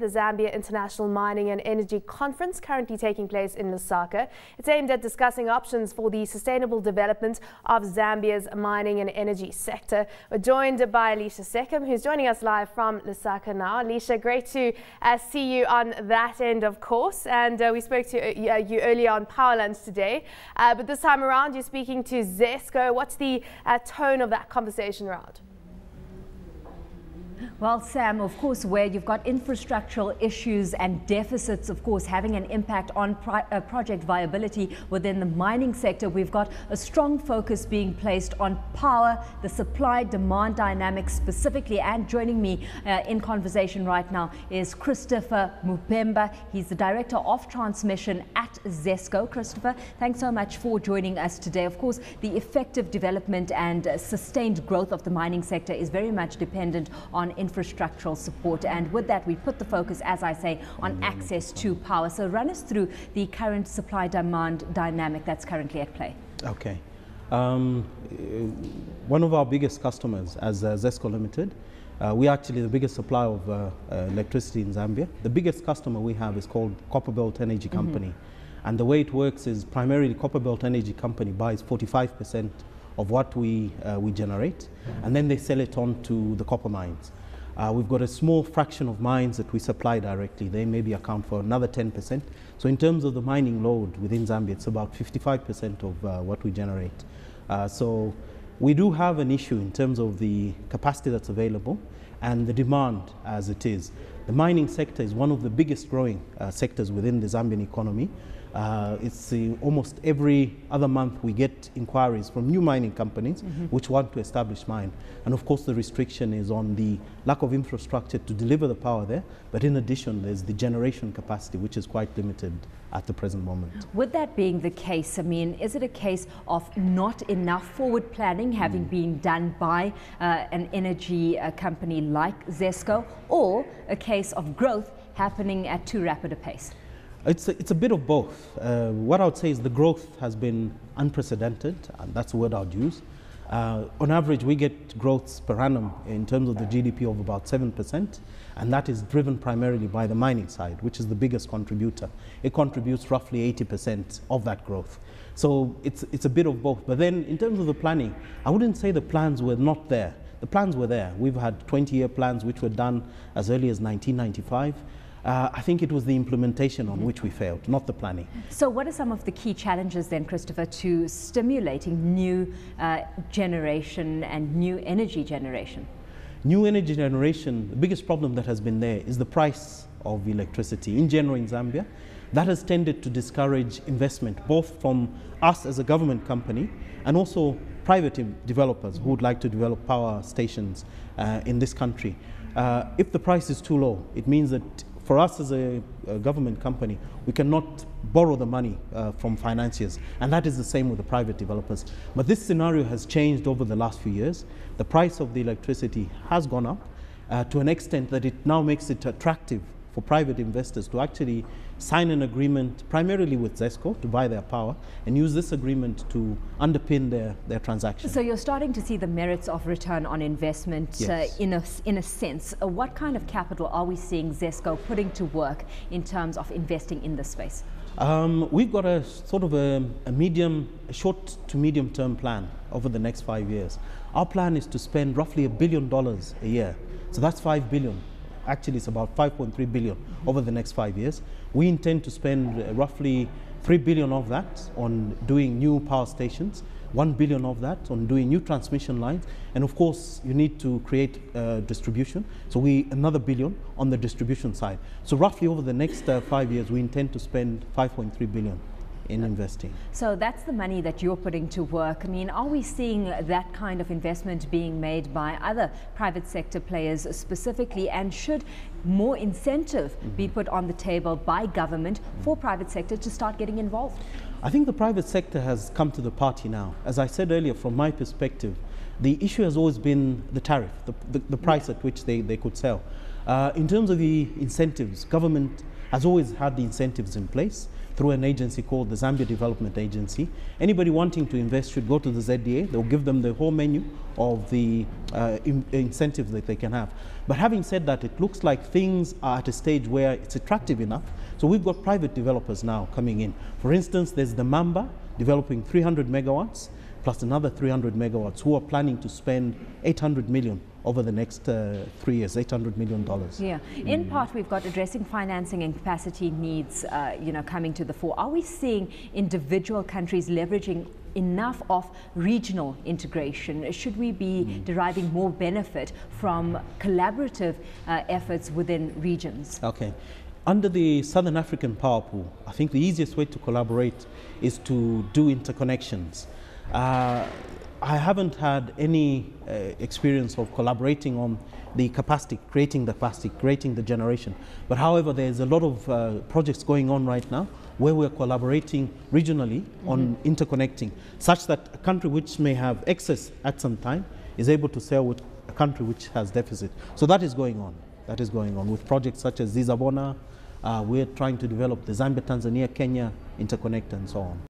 the Zambia International Mining and Energy Conference, currently taking place in Lusaka. It's aimed at discussing options for the sustainable development of Zambia's mining and energy sector. We're joined by Alicia Seckham, who's joining us live from Lusaka now. Alicia, great to see you on that end, of course. And we spoke to you earlier on Power Lunch today. But this time around, you're speaking to ZESCO. What's the tone of that conversation around? Well, Sam, of course, where you've got infrastructural issues and deficits, of course, having an impact on project viability within the mining sector, we've got a strong focus being placed on power, the supply-demand dynamics specifically. And joining me in conversation right now is Christopher Mupemba. He's the Director of Transmission at ZESCO. Christopher, thanks so much for joining us today. Of course, the effective development and sustained growth of the mining sector is very much dependent on infrastructural support, and with that we put the focus, as I say, on access to power. So run us through the current supply-demand dynamic that's currently at play. Okay. One of our biggest customers as ZESCO Limited, we're actually the biggest supplier of electricity in Zambia. The biggest customer we have is called Copperbelt Energy Company. And the way it works is primarily Copperbelt Energy Company buys 45% of what we generate, and then they sell it on to the copper mines. We've got a small fraction of mines that we supply directly. They maybe account for another 10%. So in terms of the mining load within Zambia, it's about 55% of what we generate. So we do have an issue in terms of the capacity that's available and the demand as it is. The mining sector is one of the biggest growing sectors within the Zambian economy. It's almost every other month we get inquiries from new mining companies which want to establish mine. And of course the restriction is on the lack of infrastructure to deliver the power there, but in addition there's the generation capacity, which is quite limited at the present moment. With that being the case, I mean, is it a case of not enough forward planning having been done by an energy company like ZESCO, or a case of growth happening at too rapid a pace? It's a bit of both. What I would say is the growth has been unprecedented, and that's the word I would use. On average, we get growths per annum in terms of the GDP of about 7%, and that is driven primarily by the mining side, which is the biggest contributor. It contributes roughly 80% of that growth. So it's a bit of both. But then in terms of the planning, I wouldn't say the plans were not there. The plans were there. We've had 20-year plans which were done as early as 1995. I think it was the implementation on which we failed, not the planning. So what are some of the key challenges then, Christopher, to stimulating new generation and new energy generation? New energy generation, the biggest problem that has been there is the price of electricity in general in Zambia. That has tended to discourage investment, both from us as a government company and also private developers who would like to develop power stations in this country. If the price is too low, it means that for us as a government company, we cannot borrow the money from financiers, and that is the same with the private developers. But this scenario has changed over the last few years. The price of the electricity has gone up to an extent that it now makes it attractive for private investors to actually sign an agreement primarily with ZESCO to buy their power and use this agreement to underpin their transactions. So you're starting to see the merits of return on investment. Yes. In a sense. What kind of capital are we seeing ZESCO putting to work in terms of investing in this space? We've got a sort of a short to medium term plan over the next 5 years. Our plan is to spend roughly $1 billion a year. So that's 5 billion. Actually, it's about 5.3 billion over the next 5 years. We intend to spend roughly 3 billion of that on doing new power stations, 1 billion of that on doing new transmission lines, and of course you need to create distribution. So another billion on the distribution side. So roughly over the next 5 years, we intend to spend 5.3 billion in investing. So that's the money that you're putting to work. I mean, are we seeing that kind of investment being made by other private sector players specifically, and should more incentive be put on the table by government for private sector to start getting involved? I think the private sector has come to the party now. As I said earlier, from my perspective, the issue has always been the tariff, the price at which they could sell. In terms of the incentives, government has always had the incentives in place through an agency called the Zambia Development Agency. Anybody wanting to invest should go to the ZDA. They'll give them the whole menu of the incentives that they can have. But having said that, it looks like things are at a stage where it's attractive enough. So we've got private developers now coming in. For instance, there's the Mamba developing 300 megawatts plus another 300 megawatts who are planning to spend 800 million over the next 3 years, $800 million. Yeah, in part we've got addressing financing and capacity needs, coming to the fore. Are we seeing individual countries leveraging enough of regional integration? Should we be deriving more benefit from collaborative efforts within regions? Okay. Under the Southern African Power Pool, I think the easiest way to collaborate is to do interconnections. I haven't had any experience of collaborating on the capacity, creating the generation. But however, there's a lot of projects going on right now where we're collaborating regionally on interconnecting, such that a country which may have excess at some time is able to sell with a country which has deficit. So that is going on. That is going on with projects such as Zizabona. We're trying to develop the Zambia, Tanzania, Kenya interconnect and so on.